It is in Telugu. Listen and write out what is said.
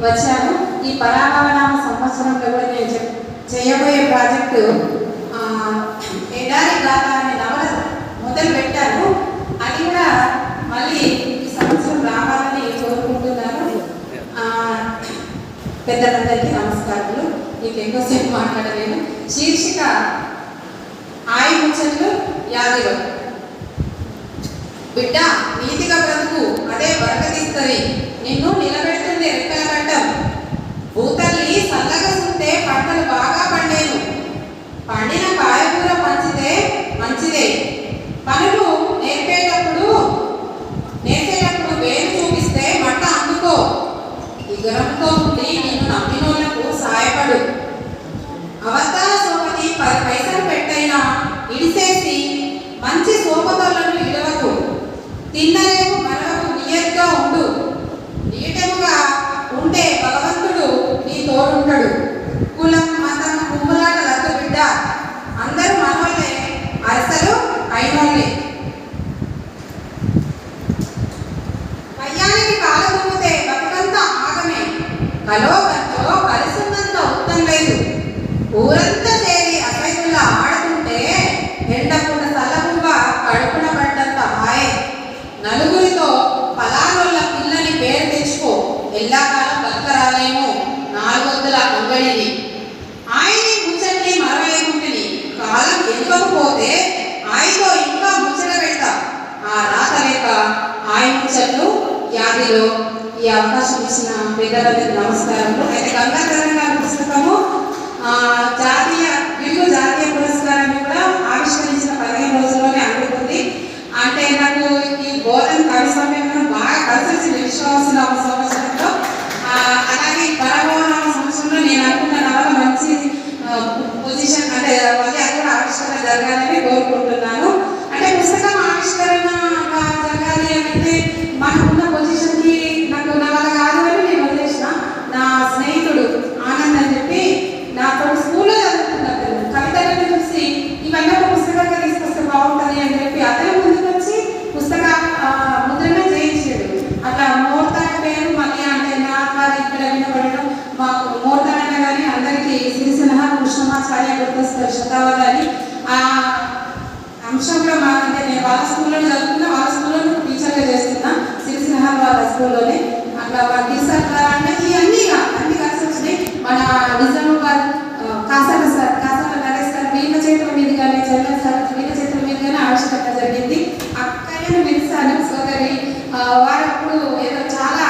వచ్చాను. ఈ పరాభవనామ సంవత్సరంలో కూడా నేను చేయబోయే ప్రాజెక్టు ఎడారి గాథ అనే నవల మొదలు పెట్టాను. అది కూడా మళ్ళీ ఈ సంవత్సరం రావాలని కోరుకుంటున్నాను. పెద్దలందరికీ నమస్కారాలు. నీకు ఎక్కువసేపు మాట్లాడలేను. శీర్షిక ఆయి ముచ్చట్లు యాదిలో. బిడ్డ నీతిగా బ్రతుకు, అదే బరకతిస్తుంది. నిన్ను నిలబెడుతుంది రెక్కల కట్టం. భూతల్లి చల్లగా సుంటే పంటలు బాగా పండేను. పండిన కాయకూర పంచితే మంచిదే. పనులు నేర్చేటప్పుడు వేలు చూపిస్తే మట్ట అందుకో. ఇగరంతో ఉండి నిన్ను నమ్మినోళ్లకు సాయపడు. అవతార సోపతి 10 పైసలు పెట్టైనా ఇడిసేసి మంచి సోపతలను ఇడవకు. తిన్నలేము మనవకు నియత్గా ఉండు. నీటముగా ఉంటే భగవంతుడు నీ తోడుంటాడు. కులం మతం కుమ్ములాట లద్దు బిడ్డ. అందరూ మనోళ్ళే, అరసలు అయినోళ్ళే. కయ్యానికి కాలదుమ్మితే బతుకంతా ఆగమే. కలో గంటో కలిసున్నంత ఉత్తం లేదు. ఊరంతా చేరి అసైదుల్లా ఆడుతుంటే ఎండకుండా చల్లబువ్వ కడుపున పడ్డంత హాయే. నలుగురితో పలానోళ్ళ పిల్లని పేరు తెచ్చుకో. ఎల్లాకాలం బతకరాలేమో 400 అంగడిని. ఆయన్ని ముచ్చట్ని మరవేయకుంటుని కాలం ఎదుగకపోతే ఆయనతో ఇంకా ముచ్చట పెడతా. ఆ రాత లేక ఆయన ముచ్చట్లు యాదిలో. ఈ అవకాశం ఇచ్చిన పెద్దలందరికీ నమస్కారములు. అయితే గంగాధరం గారి పుస్తకము జాతీయ పురస్కారాన్ని కూడా ఆవిష్కరించిన 15 రోజుల్లోనే అందుకుంది. అంటే నాకు ఈ బోధన కవి సమయంలో బాగా కలిసి వచ్చింది విశ్వాసనామ సంవత్సరంలో. అలాగే పరమనామ సంవత్సరంలో నేను అనుకున్న నవల మంచి పొజిషన్ అంటే అది కూడా ఆవిష్కరణ జరగాలని కోరుకుంటున్నాను. అంటే పుస్తకం ఆవిష్కరణ జరగాలి అంటే మనకున్న పొజిషన్కి నాకు నవల కాదు అని నేను వదిలేసిన. నా స్నేహితుడు ఆనంద్ అని చెప్పి నాతో స్కూల్లో చదువుతున్నారు కవితలను చూసి ఇవన్నీ ఒక పుస్తకంగా తీసుకొస్తే బాగుంటుంది అని చెప్పి అతను ముందుకు వచ్చి పుస్తక ముద్రణ చేయించాడు. అట్లా మోర్తాడ పేరు మళ్ళీ అంటే నా వారి ఇక్కడ వినబడడం మాకు మోర్తాడ కానీ అందరికీ సిరిసినహ కృష్ణమాచార్య గుర్తొస్తారు శతావధాని. ఆ అంశంలో అంటే నేను వాళ్ళ స్కూల్లోనే చదువుతున్నా, వాళ్ళ స్కూల్లో టీచర్గా చేస్తున్నా సిరిసినహ వాళ్ళ స్కూల్లోనే. అట్లా వాళ్ళు తీసుకుంటారా అంటే ఇవన్నీ కలిసి వచ్చినాయి. మన నిజామాబాద్ కాసాల నరేష్ సార్ వీళ్ళ చేతుల మీద కానీ చంద్ర సార్ వీళ్ళ చేతుల మీద కానీ ఆవిష్కరణ జరిగింది. అక్కయ్యను పిలిచాను సోదరి. వారప్పుడు ఏదో చాలా